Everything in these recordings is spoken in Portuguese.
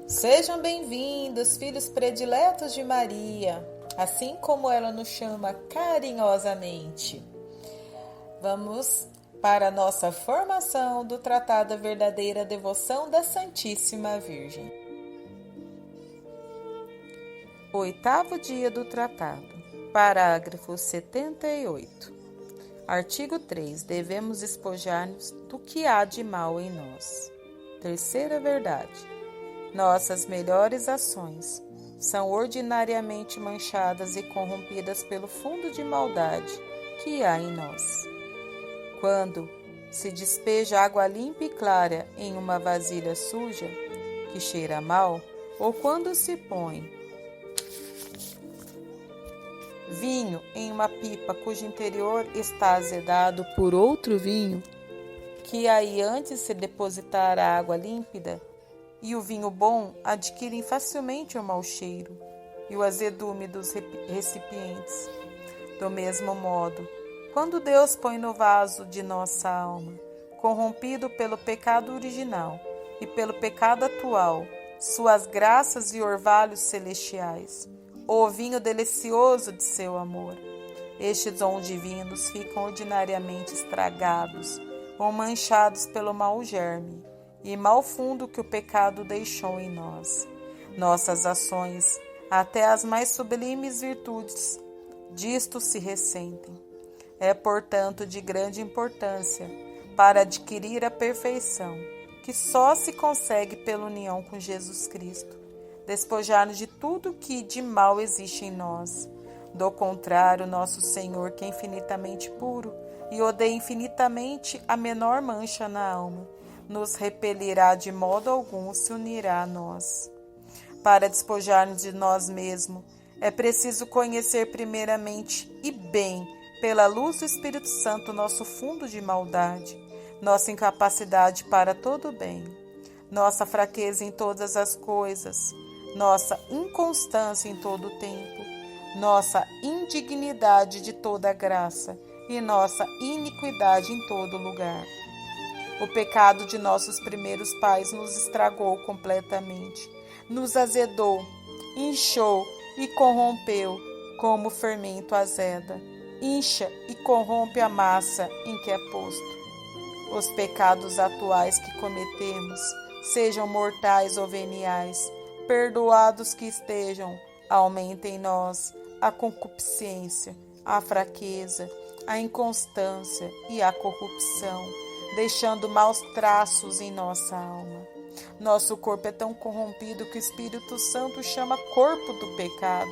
Sejam bem-vindos, filhos prediletos de Maria, assim como ela nos chama carinhosamente. Vamos para a nossa formação do Tratado da Verdadeira Devoção da Santíssima Virgem. Oitavo dia do tratado, parágrafo 78. Artigo 3. Devemos despojar-nos do que há de mal em nós. Terceira verdade. Nossas melhores ações são ordinariamente manchadas e corrompidas pelo fundo de maldade que há em nós. Quando se despeja água limpa e clara em uma vasilha suja, que cheira mal, ou quando se põe vinho em uma pipa cujo interior está azedado por outro vinho, que aí antes se depositar a água límpida, e o vinho bom adquirem facilmente o mau cheiro e o azedume dos recipientes. Do mesmo modo, quando Deus põe no vaso de nossa alma, corrompido pelo pecado original e pelo pecado atual, suas graças e orvalhos celestiais, o vinho delicioso de seu amor, estes dons divinos ficam ordinariamente estragados ou manchados pelo mau germe e mau fundo que o pecado deixou em nós. Nossas ações, até as mais sublimes virtudes, disto se ressentem. É, portanto, de grande importância para adquirir a perfeição, que só se consegue pela união com Jesus Cristo, despojar-nos de tudo que de mal existe em nós. Do contrário, nosso Senhor, que é infinitamente puro e odeia infinitamente a menor mancha na alma, nos repelirá de modo algum, se unirá a nós. Para despojar-nos de nós mesmos, é preciso conhecer primeiramente e bem, pela luz do Espírito Santo, nosso fundo de maldade, nossa incapacidade para todo o bem, nossa fraqueza em todas as coisas, nossa inconstância em todo o tempo, nossa indignidade de toda graça e nossa iniquidade em todo lugar. O pecado de nossos primeiros pais nos estragou completamente, nos azedou, inchou e corrompeu como o fermento azeda, incha e corrompe a massa em que é posto. Os pecados atuais que cometemos, sejam mortais ou veniais, perdoados que estejam, aumentem em nós a concupiscência, a fraqueza, a inconstância e a corrupção, deixando maus traços em nossa alma. Nosso corpo é tão corrompido que o Espírito Santo chama corpo do pecado,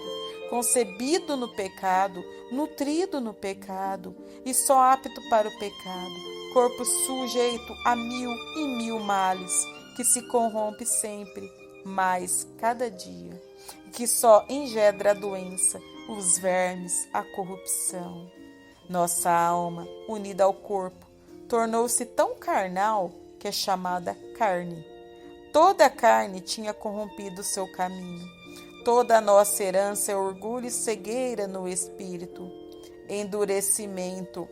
concebido no pecado, nutrido no pecado e só apto para o pecado, corpo sujeito a mil e mil males, que se corrompe sempre, mais cada dia, que só engendra a doença, os vermes, a corrupção. Nossa alma, unida ao corpo, tornou-se tão carnal que é chamada carne. Toda a carne tinha corrompido seu caminho. Toda a nossa herança é orgulho e cegueira no espírito, endurecimento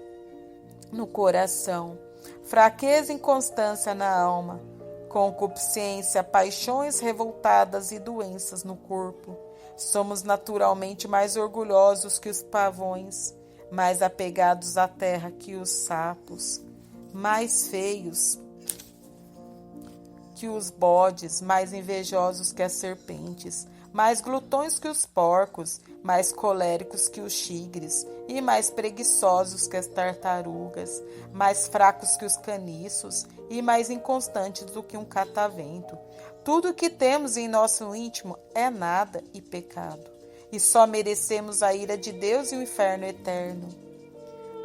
no coração, fraqueza e inconstância na alma, concupiscência, paixões revoltadas e doenças no corpo. Somos naturalmente mais orgulhosos que os pavões, mais apegados à terra que os sapos, mais feios que os bodes, mais invejosos que as serpentes, mais glutões que os porcos, mais coléricos que os tigres, e mais preguiçosos que as tartarugas, mais fracos que os caniços, e mais inconstantes do que um catavento. Tudo o que temos em nosso íntimo é nada e pecado, e só merecemos a ira de Deus e o inferno eterno.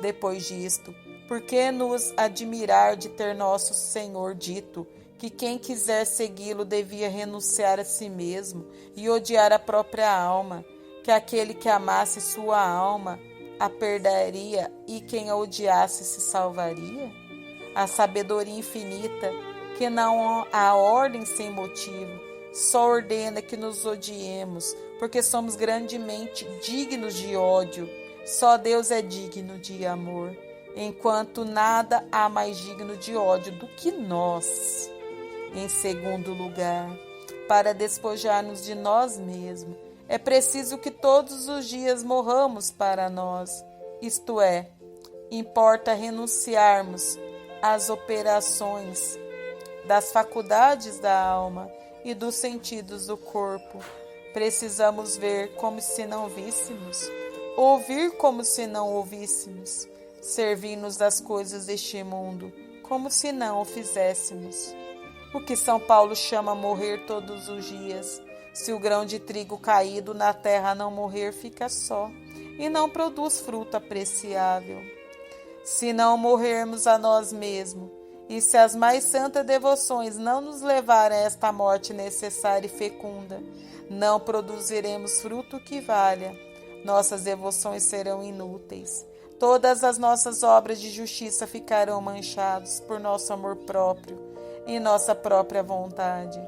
Depois disto, por que nos admirar de ter nosso Senhor dito que quem quiser segui-lo devia renunciar a si mesmo e odiar a própria alma, que aquele que amasse sua alma a perderia e quem a odiasse se salvaria? A sabedoria infinita, que não há ordem sem motivo, só ordena que nos odiemos, porque somos grandemente dignos de ódio. Só Deus é digno de amor, enquanto nada há mais digno de ódio do que nós. Em segundo lugar, para despojar-nos de nós mesmos. É preciso que todos os dias morramos para nós, isto é, importa renunciarmos às operações das faculdades da alma e dos sentidos do corpo. Precisamos ver como se não víssemos, ouvir como se não ouvíssemos, servir-nos das coisas deste mundo como se não o fizéssemos. O que São Paulo chama morrer todos os dias. Se o grão de trigo caído na terra não morrer, fica só e não produz fruto apreciável. Se não morrermos a nós mesmos, e se as mais santas devoções não nos levarem a esta morte necessária e fecunda, não produziremos fruto que valha. Nossas devoções serão inúteis. Todas as nossas obras de justiça ficarão manchadas por nosso amor próprio e nossa própria vontade.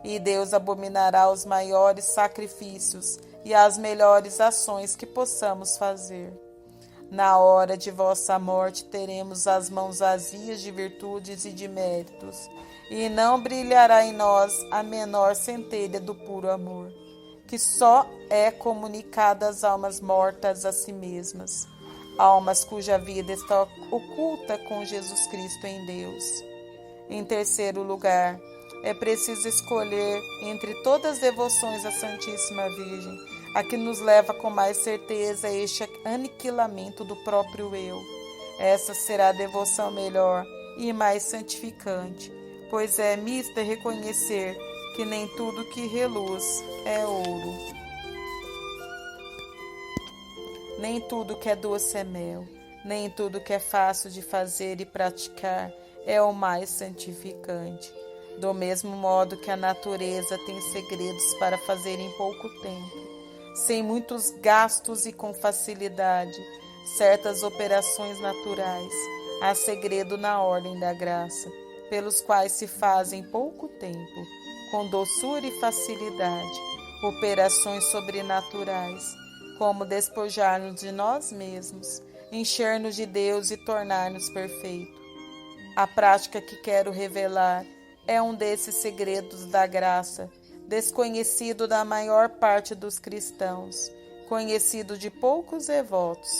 E Deus abominará os maiores sacrifícios e as melhores ações que possamos fazer. Na hora de vossa morte teremos as mãos vazias de virtudes e de méritos, e não brilhará em nós a menor centelha do puro amor, que só é comunicado às almas mortas a si mesmas, almas cuja vida está oculta com Jesus Cristo em Deus. Em terceiro lugar, é preciso escolher entre todas as devoções à Santíssima Virgem a que nos leva com mais certeza a este aniquilamento do próprio eu. Essa será a devoção melhor e mais santificante, pois é mista reconhecer que nem tudo que reluz é ouro, nem tudo que é doce é mel, nem tudo que é fácil de fazer e praticar é o mais santificante. Do mesmo modo que a natureza tem segredos para fazer em pouco tempo, sem muitos gastos e com facilidade, certas operações naturais, há segredo na ordem da graça, pelos quais se fazem em pouco tempo, com doçura e facilidade, operações sobrenaturais, como despojar-nos de nós mesmos, encher-nos de Deus e tornar-nos perfeitos. A prática que quero revelar é um desses segredos da graça, desconhecido da maior parte dos cristãos, conhecido de poucos devotos,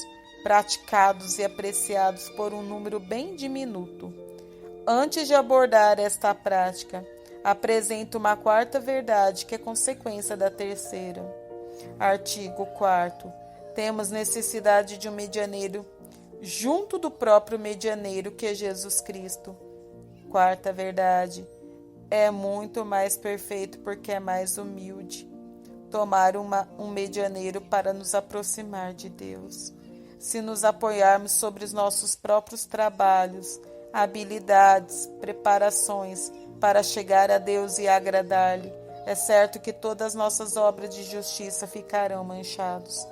praticados e apreciados por um número bem diminuto. Antes de abordar esta prática, apresento uma quarta verdade que é consequência da terceira. Artigo 4º. Temos necessidade de um medianeiro junto do próprio medianeiro que é Jesus Cristo. Quarta verdade. É muito mais perfeito porque é mais humilde. Tomar um medianeiro para nos aproximar de Deus. Se nos apoiarmos sobre os nossos próprios trabalhos, habilidades, preparações para chegar a Deus e agradar-lhe, é certo que todas as nossas obras de justiça ficarão manchadas,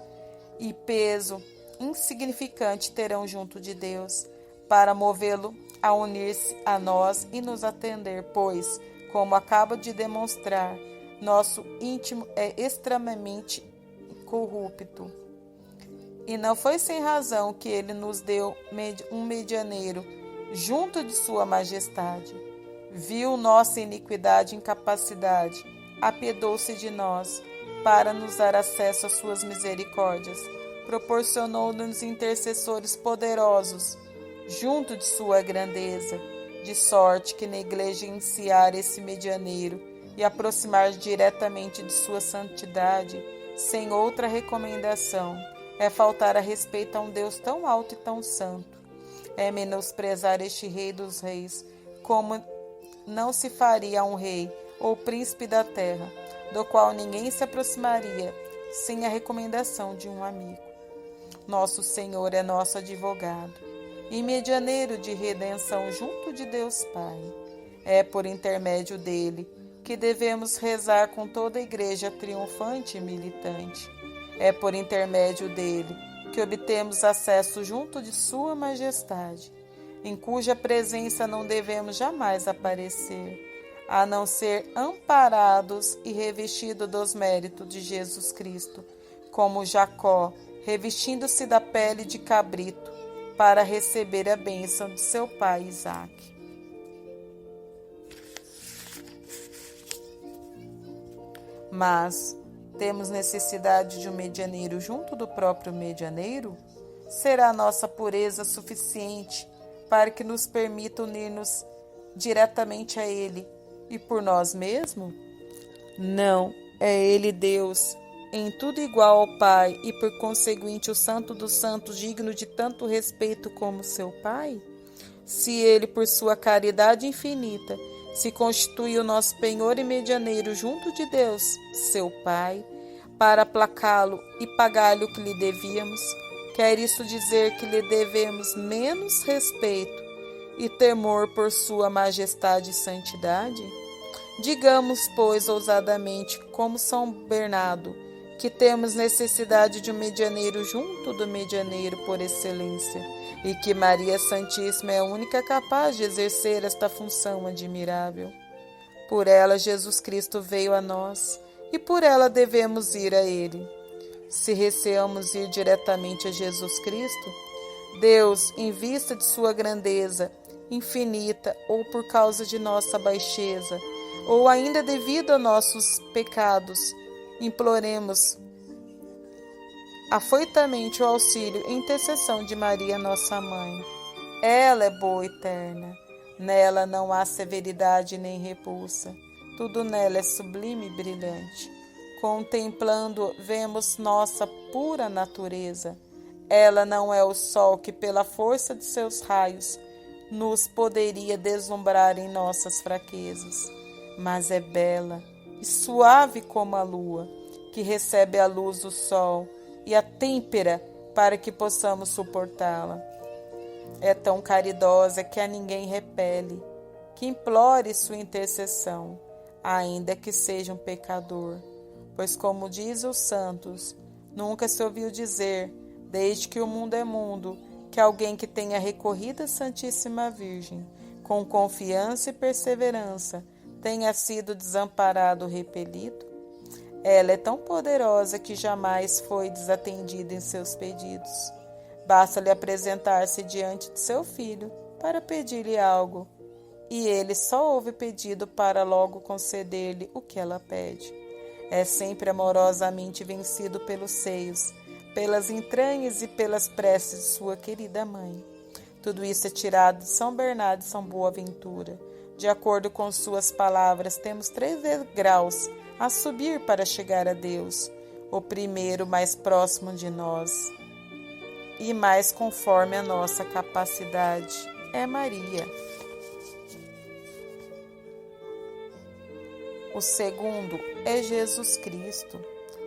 e peso insignificante terão junto de Deus, para movê-lo a unir-se a nós e nos atender, pois, como acabo de demonstrar, nosso íntimo é extremamente corrupto. E não foi sem razão que ele nos deu um medianeiro junto de sua majestade. Viu nossa iniquidade e incapacidade, apiedou-se de nós, para nos dar acesso às suas misericórdias, proporcionou-nos intercessores poderosos, junto de sua grandeza, de sorte que negligenciar esse medianeiro e aproximar diretamente de sua santidade, sem outra recomendação, é faltar a respeito a um Deus tão alto e tão santo. É menosprezar este Rei dos Reis, como não se faria a um rei ou príncipe da terra, do qual ninguém se aproximaria sem a recomendação de um amigo. Nosso Senhor é nosso advogado e medianeiro de redenção junto de Deus Pai. É por intermédio dele que devemos rezar com toda a igreja triunfante e militante. É por intermédio dele que obtemos acesso junto de sua majestade, em cuja presença não devemos jamais aparecer, a não ser amparados e revestidos dos méritos de Jesus Cristo, como Jacó, revestindo-se da pele de cabrito, para receber a bênção de seu pai Isaque. Mas temos necessidade de um medianeiro junto do próprio medianeiro? Será nossa pureza suficiente para que nos permita unir-nos diretamente a Ele e por nós mesmos? Não, é Ele Deus, em tudo igual ao Pai e por conseguinte o Santo dos Santos, digno de tanto respeito como seu Pai? Se Ele, por sua caridade infinita, se constitui o nosso penhor e medianeiro junto de Deus, seu Pai, para aplacá-lo e pagar-lhe o que lhe devíamos, quer isso dizer que lhe devemos menos respeito e temor por sua majestade e santidade? Digamos, pois, ousadamente, como São Bernardo, que temos necessidade de um medianeiro junto do medianeiro por excelência, e que Maria Santíssima é a única capaz de exercer esta função admirável. Por ela Jesus Cristo veio a nós, e por ela devemos ir a Ele. Se receamos ir diretamente a Jesus Cristo, Deus, em vista de sua grandeza infinita, ou por causa de nossa baixeza, ou ainda devido a nossos pecados, imploremos afoitamente o auxílio e intercessão de Maria, nossa Mãe. Ela é boa e eterna, nela não há severidade nem repulsa, tudo nela é sublime e brilhante. Contemplando, vemos nossa pura natureza. Ela não é o sol que, pela força de seus raios, nos poderia deslumbrar em nossas fraquezas, mas é bela e suave como a lua, que recebe a luz do sol e a têmpera para que possamos suportá-la. É tão caridosa que a ninguém repele, que implore sua intercessão, ainda que seja um pecador. Pois, como diz os santos, nunca se ouviu dizer, desde que o mundo é mundo, que alguém que tenha recorrido à Santíssima Virgem, com confiança e perseverança, tenha sido desamparado ou repelido. Ela é tão poderosa que jamais foi desatendida em seus pedidos. Basta-lhe apresentar-se diante de seu filho para pedir-lhe algo, e ele só ouve pedido para logo conceder-lhe o que ela pede. É sempre amorosamente vencido pelos seios, pelas entranhas e pelas preces de sua querida mãe. Tudo isso é tirado de São Bernardo e São Boaventura. De acordo com suas palavras, temos 3 degraus a subir para chegar a Deus. O primeiro, mais próximo de nós e mais conforme a nossa capacidade, é Maria. O segundo é Jesus Cristo.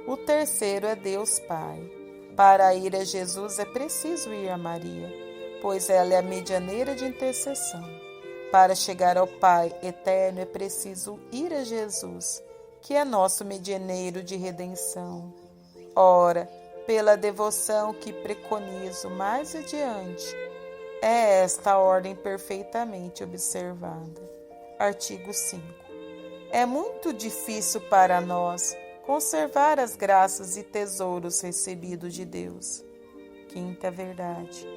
O terceiro é Deus Pai. Para ir a Jesus é preciso ir a Maria, pois ela é a medianeira de intercessão. Para chegar ao Pai eterno é preciso ir a Jesus, que é nosso medianeiro de redenção. Ora, pela devoção que preconizo mais adiante, é esta a ordem perfeitamente observada. Artigo 5. É muito difícil para nós conservar as graças e tesouros recebidos de Deus. Quinta verdade.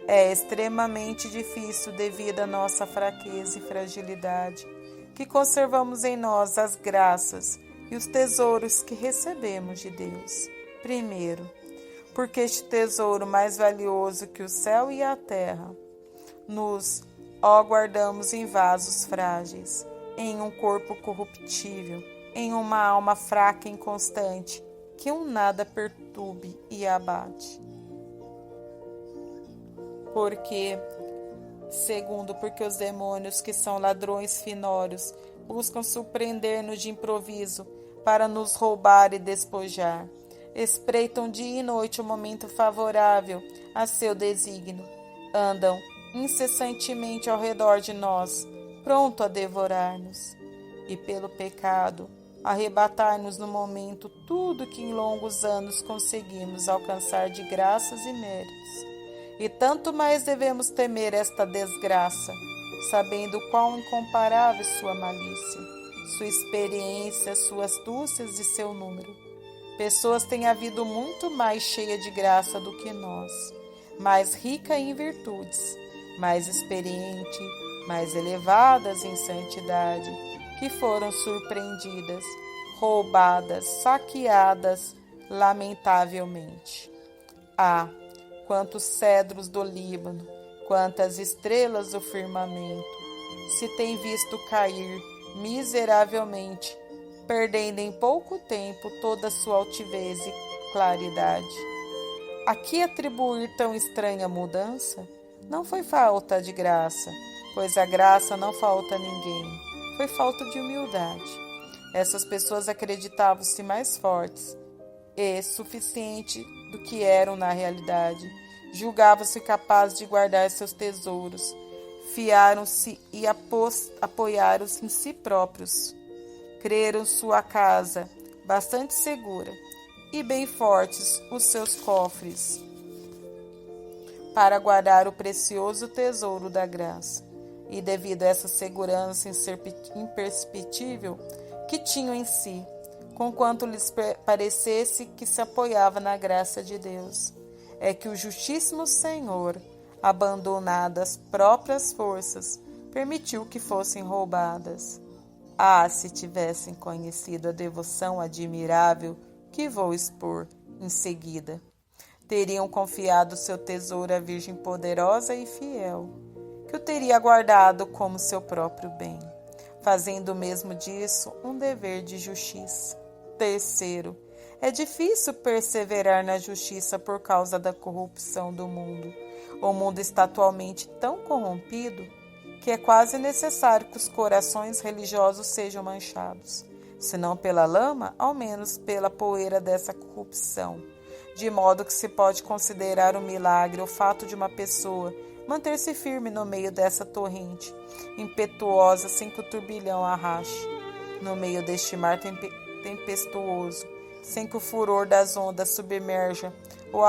É extremamente difícil devido à nossa fraqueza e fragilidade que conservamos em nós as graças e os tesouros que recebemos de Deus. Primeiro, porque este tesouro mais valioso que o céu e a terra nos guardamos em vasos frágeis, em um corpo corruptível, em uma alma fraca e inconstante, que um nada perturbe e abate. Porque os demônios, que são ladrões finórios, buscam surpreender-nos de improviso para nos roubar e despojar. Espreitam dia e noite o momento favorável a seu desígnio. Andam incessantemente ao redor de nós, pronto a devorar-nos, e pelo pecado arrebatar-nos no momento tudo que em longos anos conseguimos alcançar de graças e méritos. E tanto mais devemos temer esta desgraça, sabendo quão incomparável sua malícia, sua experiência, suas astúcias e seu número. Pessoas têm havido muito mais cheia de graça do que nós, mais rica em virtudes, mais experiente, mais elevadas em santidade, que foram surpreendidas, roubadas, saqueadas lamentavelmente. Ah, quantos cedros do Líbano, quantas estrelas do firmamento se tem visto cair miseravelmente, perdendo em pouco tempo toda a sua altivez e claridade. A que atribuir tão estranha mudança? Não foi falta de graça, pois a graça não falta a ninguém. Foi falta de humildade. Essas pessoas acreditavam-se mais fortes e suficiente do que eram na realidade. Julgavam-se capazes de guardar seus tesouros. Fiaram-se e apoiaram-se em si próprios. Creram sua casa bastante segura e bem fortes os seus cofres para guardar o precioso tesouro da graça. E devido a essa segurança imperceptível que tinham em si, conquanto lhes parecesse que se apoiava na graça de Deus, é que o Justíssimo Senhor, abandonado às próprias forças, permitiu que fossem roubadas. Ah, se tivessem conhecido a devoção admirável que vou expor em seguida, teriam confiado seu tesouro à Virgem poderosa e fiel, que o teria guardado como seu próprio bem, fazendo mesmo disso um dever de justiça. Terceiro, é difícil perseverar na justiça por causa da corrupção do mundo. O mundo está atualmente tão corrompido que é quase necessário que os corações religiosos sejam manchados, se não pela lama, ao menos pela poeira dessa corrupção, de modo que se pode considerar um milagre o fato de uma pessoa manter-se firme no meio dessa torrente impetuosa sem que o turbilhão a rache, no meio deste mar tempestuoso, sem que o furor das ondas submerja ou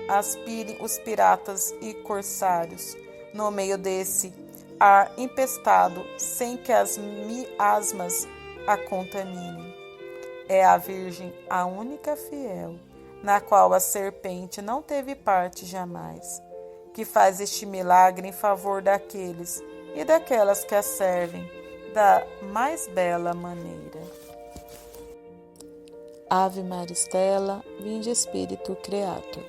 aspirem os piratas e corsários, no meio desse ar empestado, sem que as miasmas a contaminem. É a Virgem a única fiel, na qual a serpente não teve parte jamais, que faz este milagre em favor daqueles e daquelas que a servem da mais bela maneira. Ave Maristela, vinde Espírito Creator.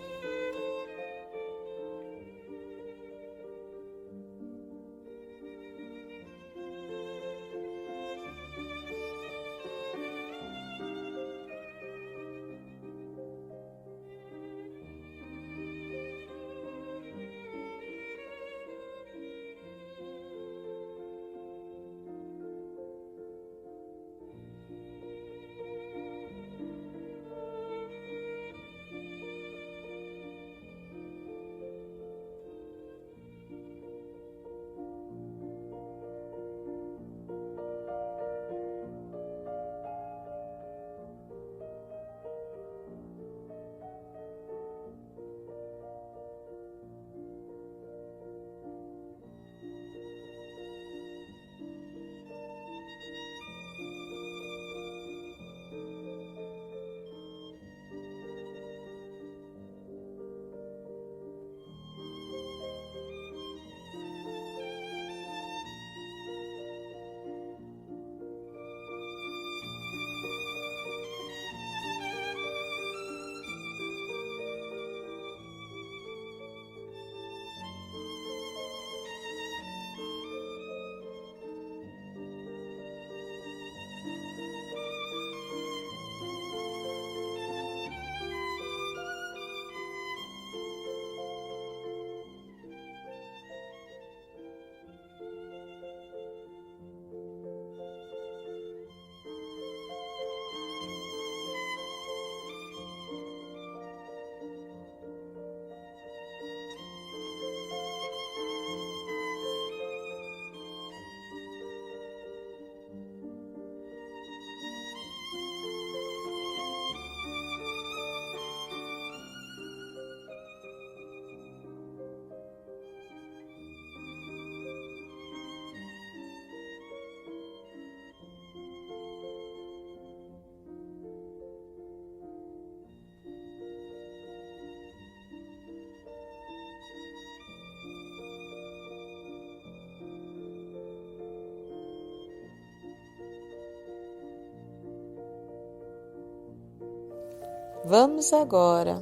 Vamos agora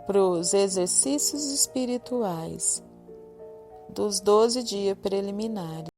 para os exercícios espirituais dos 12 dias preliminares.